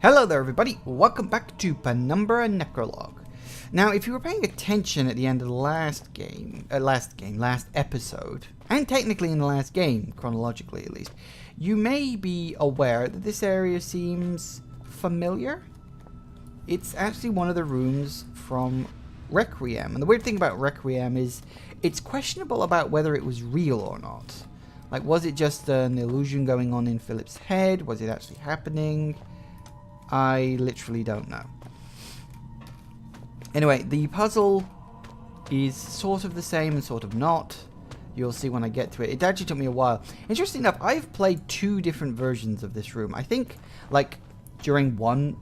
Hello there everybody, welcome back to Penumbra Necrologue. Now if you were paying attention at the end of the last episode, and technically in the last game, chronologically at least, you may be aware that this area seems familiar. It's actually one of the rooms from Requiem, and the weird thing about Requiem is it's questionable about whether it was real or not. Like, was it just an illusion going on in Philip's head? Was it actually happening? I literally don't know. Anyway, the puzzle is sort of the same and sort of not. You'll see when I get to it. It actually took me a while. Interesting enough, I've played two different versions of this room. I think, like, during one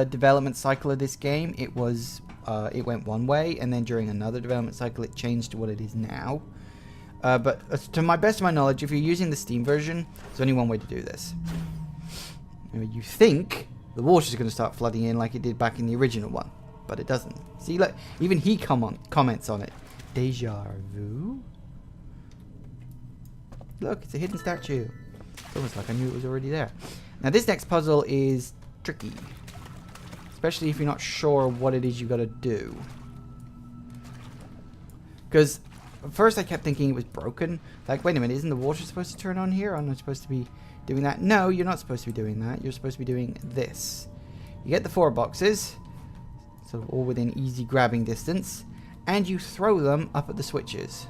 development cycle of this game, it went one way, and then during another development cycle, it changed to what it is now. But to my best of my knowledge, if you're using the Steam version, there's only one way to do this. You think the water's going to start flooding in like it did back in the original one, but it doesn't. See, look, even he comments on it. Deja vu? Look, it's a hidden statue. It's almost like I knew it was already there. Now, this next puzzle is tricky, especially if you're not sure what it is you got to do. Because at first I kept thinking it was broken. Like, wait a minute, isn't the water supposed to turn on here? I'm not supposed to be doing that. No, you're not supposed to be doing that. You're supposed to be doing this. You get the 4 boxes, sort of all within easy grabbing distance, and you throw them up at the switches.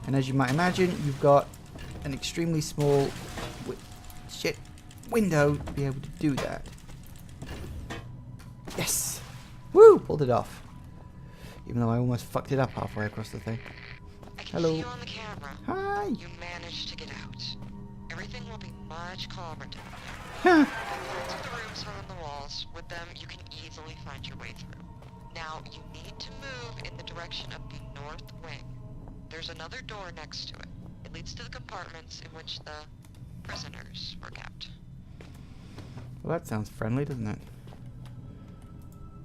And as you might imagine, you've got an extremely small window to be able to do that. Yes! Woo! Pulled it off. Even though I almost fucked it up halfway across the thing. Hello. See you on the camera. Hi. You managed to get out. Everything will be much calmer down there. The plans of the rooms are on the walls. With them, you can easily find your way through. Now, you need to move in the direction of the north wing. There's another door next to it. It leads to the compartments in which the prisoners were kept. Well, that sounds friendly, doesn't it?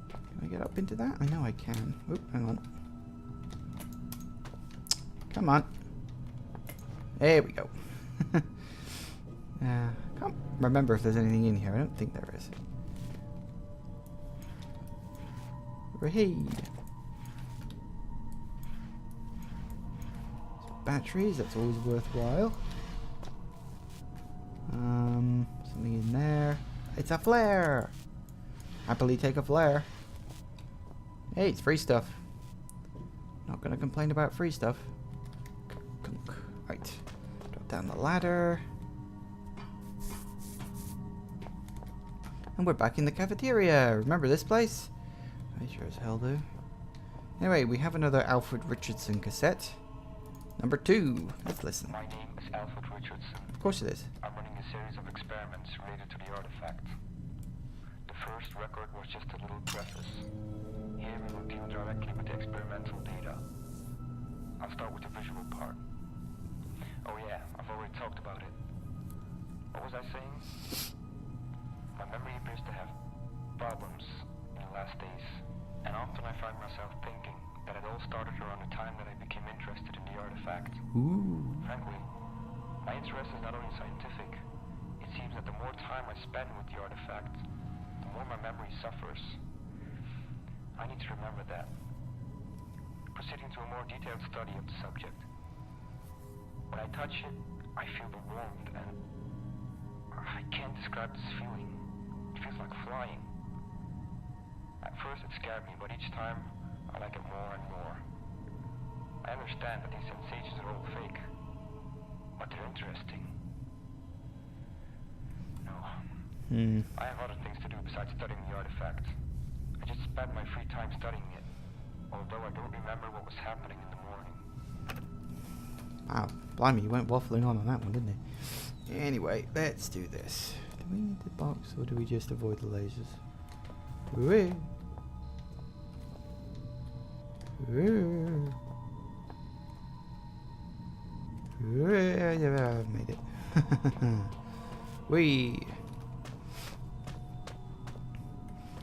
Can I get up into that? I know I can. Oop, hang on. Come on. There we go. Can't remember if there's anything in here. I don't think there is. Raid. Batteries, that's always worthwhile. Something in there. It's a flare. Happily take a flare. Hey, it's free stuff. Not gonna complain about free stuff. Right. Drop down the ladder. And we're back in the cafeteria. Remember this place? I sure as hell do. Anyway, we have another Alfred Richardson cassette. Number 2. Let's listen. My name is Alfred Richardson. Of course it is. I'm running a series of experiments related to the artifact. The first record was just a little preface. Here we will deal directly with the experimental data. I'll start with the visual part. Oh yeah, I've already talked about it. What was I saying? My memory appears to have problems in the last days, and often I find myself thinking that it all started around the time that I became interested in the artifact. Ooh. Frankly, my interest is not only scientific. It seems that the more time I spend with the artifact, the more my memory suffers. I need to remember that. Proceeding to a more detailed study of the subject. When I touch it, I feel the warmth, and I can't describe this feeling. It feels like flying. At first it scared me, but each time I like it more and more. I understand that these sensations are all fake, but they're interesting. No. I have other things to do besides studying the artifact. I just spend my free time studying it, although I don't remember what was happening in the morning. Wow, blimey, you went waffling on that one, didn't you? Anyway, let's do this. Do we need the box, or do we just avoid the lasers? Whee! Yeah, I've made it.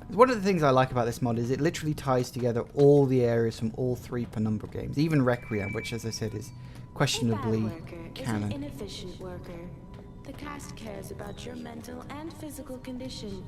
One of the things I like about this mod is it literally ties together all the areas from all 3 Penumbra games, even Requiem, which, as I said, is questionably canon. Is an inefficient worker. The cast cares about your mental and physical condition.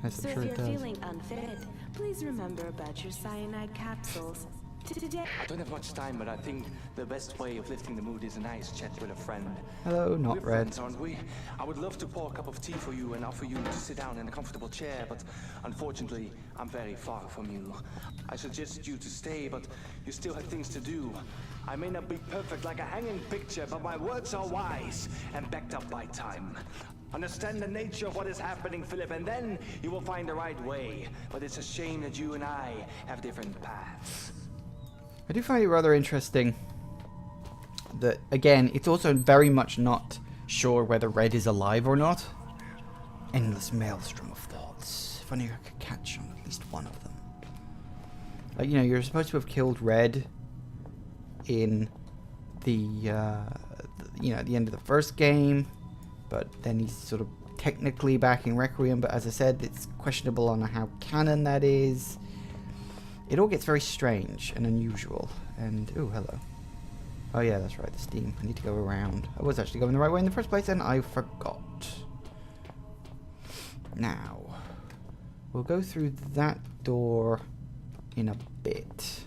Yes, So I'm sure if it you're does. feeling unfit, please remember about your cyanide capsules. Today. I don't have much time, but I think the best way of lifting the mood is a nice chat with a friend. Hello, We're not red. friends, aren't we? I would love to pour a cup of tea for you and offer you to sit down in a comfortable chair, but unfortunately, I'm very far from you. I suggest you to stay, but you still have things to do. I may not be perfect like a hanging picture, but my words are wise and backed up by time. Understand the nature of what is happening, Philip, and then you will find the right way. But it's a shame that you and I have different paths. I do find it rather interesting that, again, it's also very much not sure whether Red is alive or not. Endless maelstrom of thoughts. If only I could catch on at least one of them. Like, you know, you're supposed to have killed Red in the you know, at the end of the first game, but then he's sort of technically back in Requiem, but as I said, it's questionable on how canon that is. It all gets very strange and unusual. And, oh, hello. Oh yeah, that's right, the steam. I need to go around. I was actually going the right way in the first place, and I forgot. Now, we'll go through that door in a bit.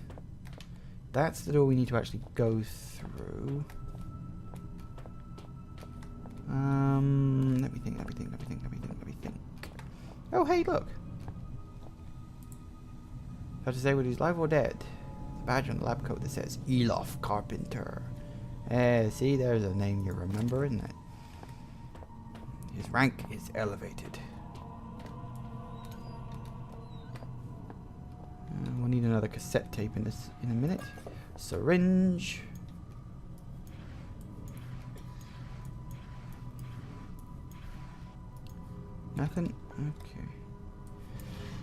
That's the door we need to actually go through. Let me think. Oh, hey, look. How to say whether he's alive or dead. The badge on the lab coat that says Elof Carpenter. See, there's a name you remember, isn't it? His rank is elevated. We'll need another cassette tape in a minute. Syringe. Nothing? Okay.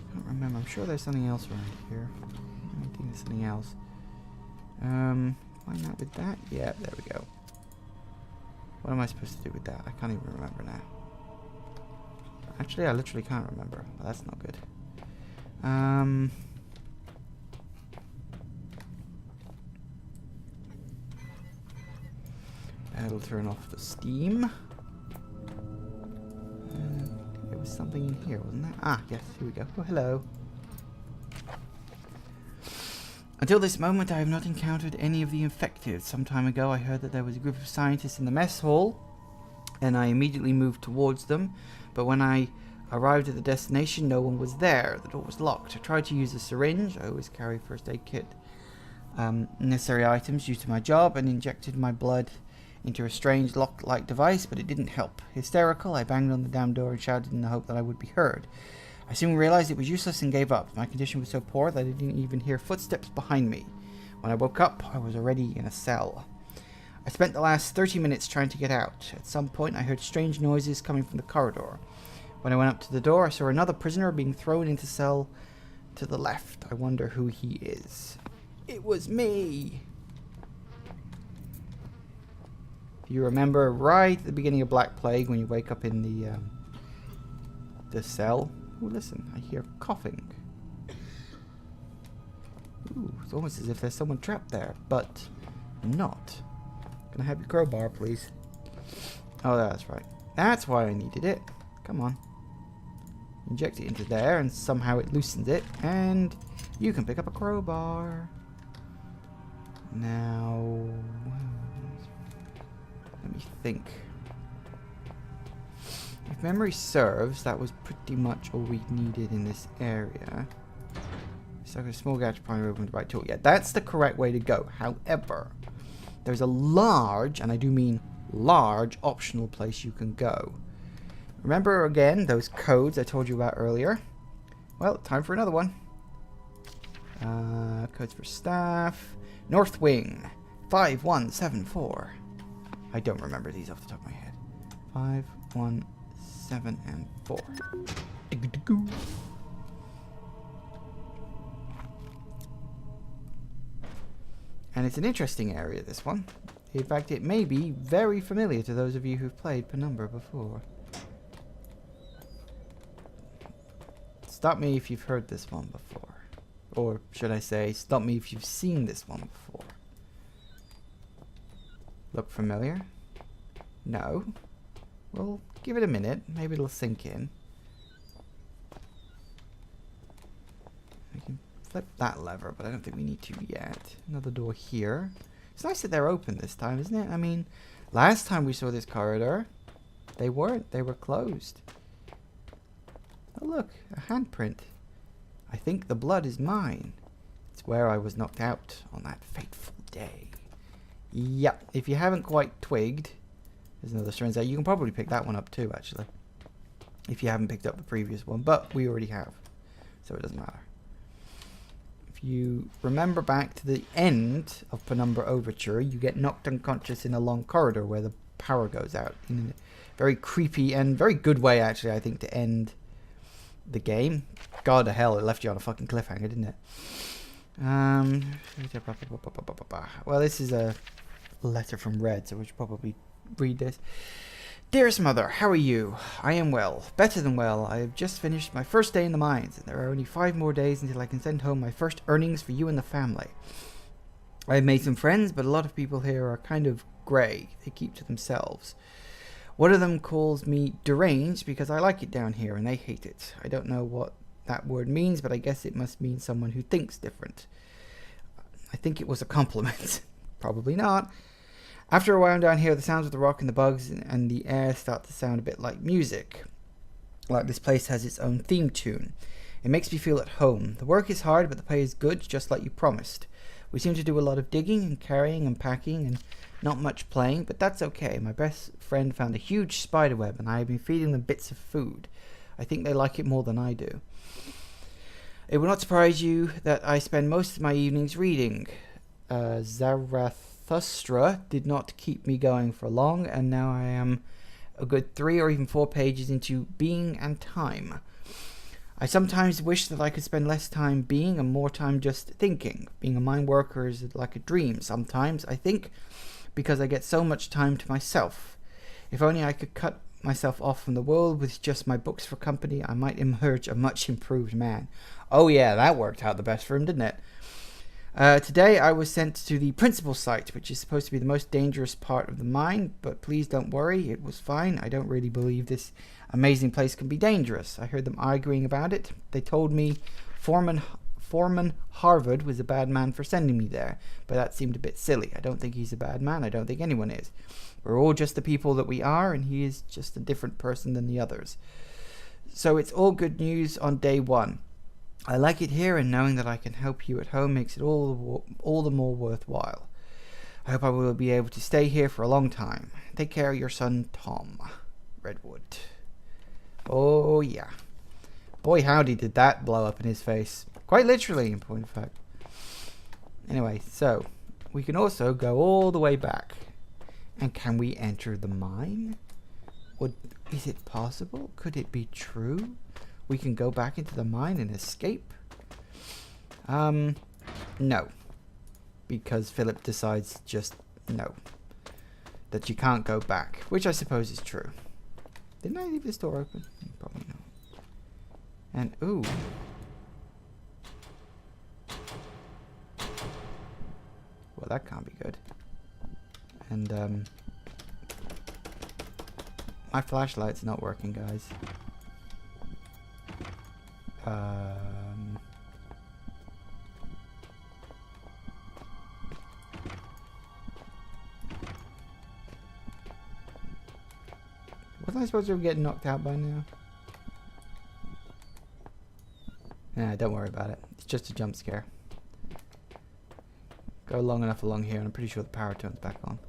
I don't remember. I'm sure there's something else around here. I don't think there's something else. Why not with that? Yeah, there we go. What am I supposed to do with that? I can't even remember now. Actually, I literally can't remember. Well, that's not good. That'll turn off the steam. There was something in here, wasn't there? Ah, yes, here we go. Oh, hello. Until this moment, I have not encountered any of the infected. Some time ago, I heard that there was a group of scientists in the mess hall, and I immediately moved towards them. But when I arrived at the destination, no one was there. The door was locked. I tried to use a syringe. I always carry a first aid kit. Necessary items due to my job, and injected my blood into a strange lock-like device, but it didn't help. Hysterical, I banged on the damn door and shouted in the hope that I would be heard. I soon realized it was useless and gave up. My condition was so poor that I didn't even hear footsteps behind me. When I woke up, I was already in a cell. I spent the last 30 minutes trying to get out. At some point, I heard strange noises coming from the corridor. When I went up to the door, I saw another prisoner being thrown into cell to the left. I wonder who he is. It was me! You remember right at the beginning of Black Plague when you wake up in the cell? Oh, listen, I hear coughing. Ooh, it's almost as if there's someone trapped there, but not. Can I have your crowbar, please? Oh, that's right. That's why I needed it. Come on. Inject it into there, and somehow it loosens it, and you can pick up a crowbar. Now, let me think. If memory serves, that was pretty much all we needed in this area. So a small gouge primary open the right tool. Yeah, that's the correct way to go. However, there's a large, and I do mean large, optional place you can go. Remember again those codes I told you about earlier? Well, time for another one. Codes for staff. North Wing 5174. I don't remember these off the top of my head. 5, 1, 7, and 4. And it's an interesting area, this one. In fact, it may be very familiar to those of you who've played Penumbra before. Stop me if you've heard this one before. Or should I say, stop me if you've seen this one before. Look familiar? No? Well, give it a minute. Maybe it'll sink in. flip that lever, but I don't think we need to yet. Another door here. It's nice that they're open this time, isn't it? I mean, last time we saw this corridor, they weren't. They were closed. Oh, look, a handprint. I think the blood is mine. It's where I was knocked out on that fateful day. Yep, if you haven't quite twigged, there's another strange out. You can probably pick that one up too, actually. If you haven't picked up the previous one, but we already have. So it doesn't matter. If you remember back to the end of Penumbra Overture, you get knocked unconscious in a long corridor where the power goes out. In a very creepy and very good way, actually, I think, to end the game. God to hell, it left you on a fucking cliffhanger, didn't it? Well, this is a letter from Red, so we should probably read this. Dearest Mother, how are you? I am well, better than well. I have just finished my first day in the mines, and there are only 5 more days until I can send home my first earnings for you and the family. I have made some friends, but a lot of people here are kind of grey. They keep to themselves. One of them calls me deranged because I like it down here, and they hate it. I don't know what that word means, but I guess it must mean someone who thinks different. I think it was a compliment. Probably not. After a while down here, the sounds of the rock and the bugs and the air start to sound a bit like music. Like this place has its own theme tune. It makes me feel at home. The work is hard, but the pay is good, just like you promised. We seem to do a lot of digging and carrying and packing and not much playing, but that's okay. My best friend found a huge spider web, and I have been feeding them bits of food. I think they like it more than I do. It will not surprise you that I spend most of my evenings reading. Zarathustra did not keep me going for long, and now I am a good 3 or even 4 pages into Being and Time. I sometimes wish that I could spend less time being and more time just thinking. Being a mine worker is like a dream sometimes, I think, because I get so much time to myself. If only I could cut myself off from the world with just my books for company, I might emerge a much improved man. Oh yeah, that worked out the best for him, didn't it? Today I was sent to the principal site, which is supposed to be the most dangerous part of the mine, but please don't worry, it was fine. I don't really believe this amazing place can be dangerous. I heard them arguing about it. They told me Foreman Harvard was a bad man for sending me there, but that seemed a bit silly. I don't think he's a bad man. I don't think anyone is. We're all just the people that we are, and he is just a different person than the others. So it's all good news on day 1. I like it here, and knowing that I can help you at home makes it all the more worthwhile. I hope I will be able to stay here for a long time. Take care of your son, Tom. Redwood. Oh, yeah. Boy, howdy did that blow up in his face. Quite literally, in point of fact. Anyway, so, we can also go all the way back. And can we enter the mine? Is it possible? Could it be true? We can go back into the mine and escape? No. Because Philip decides just no. That you can't go back. Which I suppose is true. Didn't I leave this door open? Probably not. And, ooh. Well, that can't be good. And, my flashlight's not working, guys. Wasn't I supposed to be getting knocked out by now? Nah, don't worry about it. It's just a jump scare. Go long enough along here, and I'm pretty sure the power turns back on.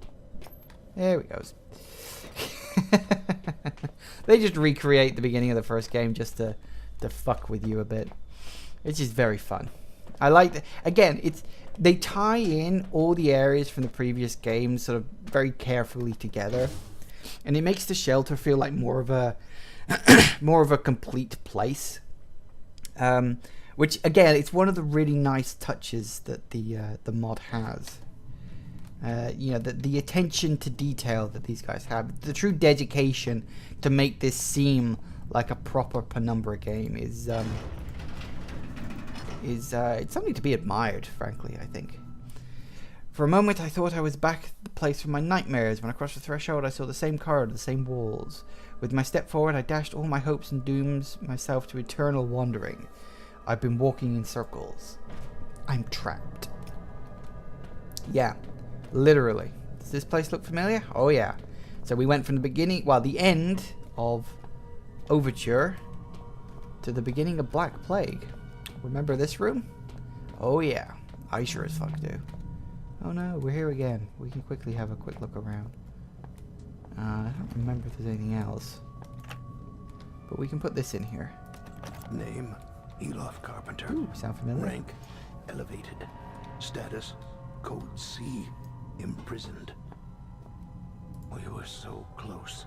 There it goes. They just recreate the beginning of the first game just to fuck with you a bit. It's just very fun. I like that. Again, they tie in all the areas from the previous games sort of very carefully together, and it makes the shelter feel like more of a complete place. Which again, it's one of the really nice touches that the mod has. You know, the attention to detail that these guys have, the true dedication to make this seem like a proper Penumbra game is it's something to be admired, frankly, I think. For a moment I thought I was back at the place from my nightmares. When I crossed the threshold I saw the same corridor, the same walls. With my step forward I dashed all my hopes and dooms myself to eternal wandering. I've been walking in circles. I'm trapped. Yeah, literally. Does this place look familiar? Oh yeah. So we went from the beginning, well, the end of Overture to the beginning of Black Plague. Remember this room? Oh yeah, I sure as fuck do. Oh no, we're here again. We can quickly have a quick look around. I don't remember if there's anything else. But we can put this in here. Name, Elof Carpenter. Ooh, sound familiar? Rank, elevated. Status, Code C, imprisoned. We were so close.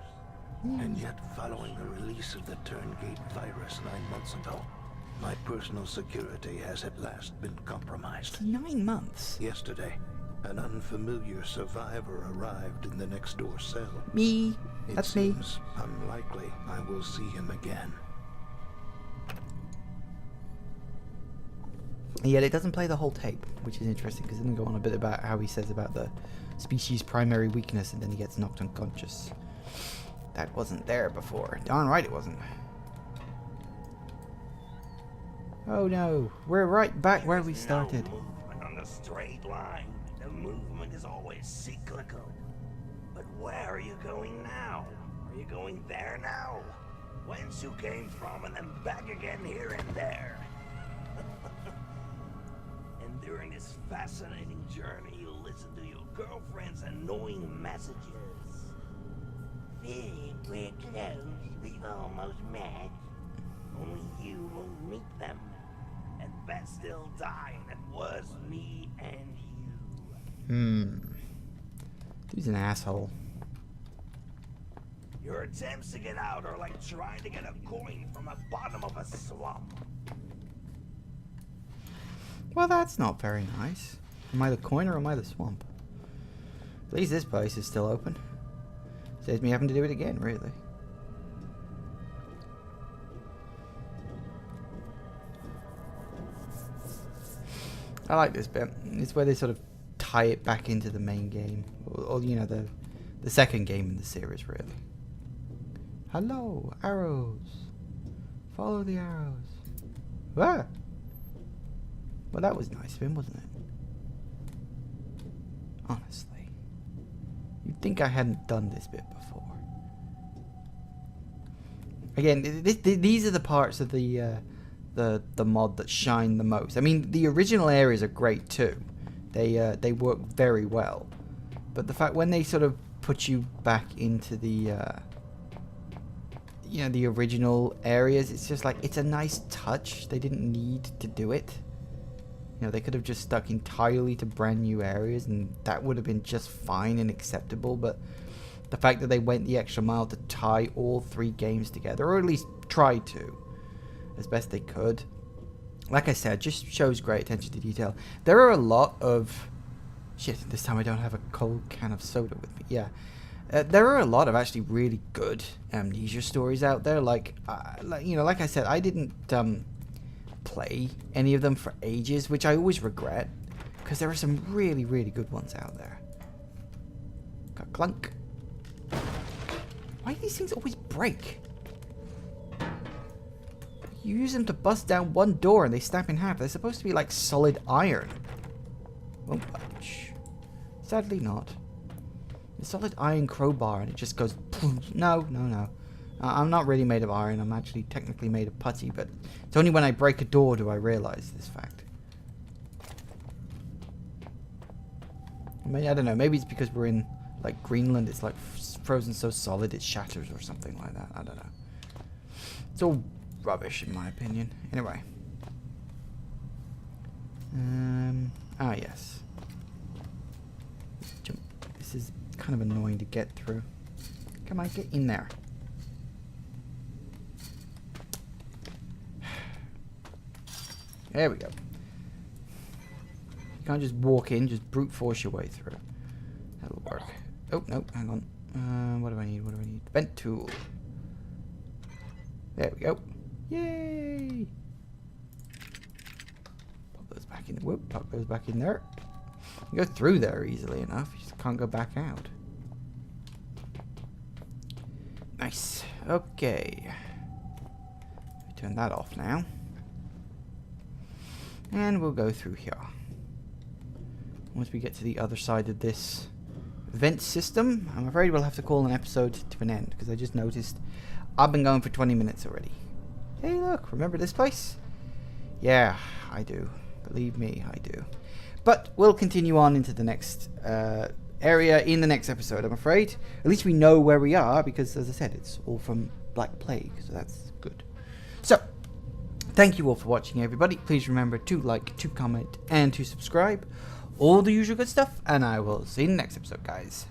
And yet, following the release of the Turngate virus 9 months ago, my personal security has at last been compromised. 9 months? Yesterday, an unfamiliar survivor arrived in the next door cell. Me. It That's me. seems unlikely I will see him again. And yet it doesn't play the whole tape, which is interesting because it doesn't go on a bit about how he says about the species' primary weakness and then he gets knocked unconscious. That wasn't there before. Darn right it wasn't. Oh no, we're right back where we started. No movement on the straight line. The movement is always cyclical. But where are you going now? Are you going there now? Whence you came from and then back again here and there. And during this fascinating journey, you'll listen to your girlfriend's annoying messages. Philip, we're close. We've almost met. Only you won't meet them. And best still die, and it was me and you. He's an asshole. Your attempts to get out are like trying to get a coin from the bottom of a swamp. Well, that's not very nice. Am I the coin or am I the swamp? At least this place is still open. Saves me having to do it again, really. I like this bit. It's where they sort of tie it back into the main game. Or you know, the second game in the series, really. Hello, arrows. Follow the arrows. Ah! Well, that was nice of him, wasn't it? Honestly. You'd think I hadn't done this bit before. Again, these are the parts of the mod that shine the most. I mean, the original areas are great too. They work very well. But the fact when they sort of put you back into the you know, the original areas, it's just like, it's a nice touch. They didn't need to do it. You know, they could have just stuck entirely to brand new areas and that would have been just fine and acceptable, but the fact that they went the extra mile to tie all 3 games together, or at least try to, as best they could, like I said, just shows great attention to detail. There are a lot of... Shit, this time I don't have a cold can of soda with me. Yeah. There are a lot of actually really good amnesia stories out there. Like you know, like I said, I didn't play any of them for ages, which I always regret, because there are some really, really good ones out there. Got clunk. Why do these things always break? You use them to bust down one door and they snap in half. They're supposed to be like solid iron. Won't budge. Sadly not. A solid iron crowbar and it just goes... No, no, no. I'm not really made of iron. I'm actually technically made of putty, but it's only when I break a door do I realize this fact. I mean, I don't know. Maybe it's because we're in, like, Greenland. It's, like, frozen so solid it shatters or something like that. I don't know. It's all rubbish, in my opinion. Anyway. Ah, yes. Jump. This is kind of annoying to get through. Come on, get in there. There we go. You can't just walk in, just brute force your way through. That'll work. Oh, no, hang on. What do I need? What do I need? Vent tool. There we go. Yay! Pop those back in. Whoop, pop those back in there. You go through there easily enough. You just can't go back out. Nice. Okay. Turn that off now. And we'll go through here. Once we get to the other side of this vent system, I'm afraid we'll have to call an episode to an end, because I just noticed I've been going for 20 minutes already. Hey look, remember this place? Yeah, I do. Believe me, I do. But we'll continue on into the next area in the next episode, I'm afraid. At least we know where we are, because as I said, it's all from Black Plague, so that's good. So, thank you all for watching, everybody. Please remember to like, to comment, and to subscribe. All the usual good stuff, and I will see you in the next episode, guys.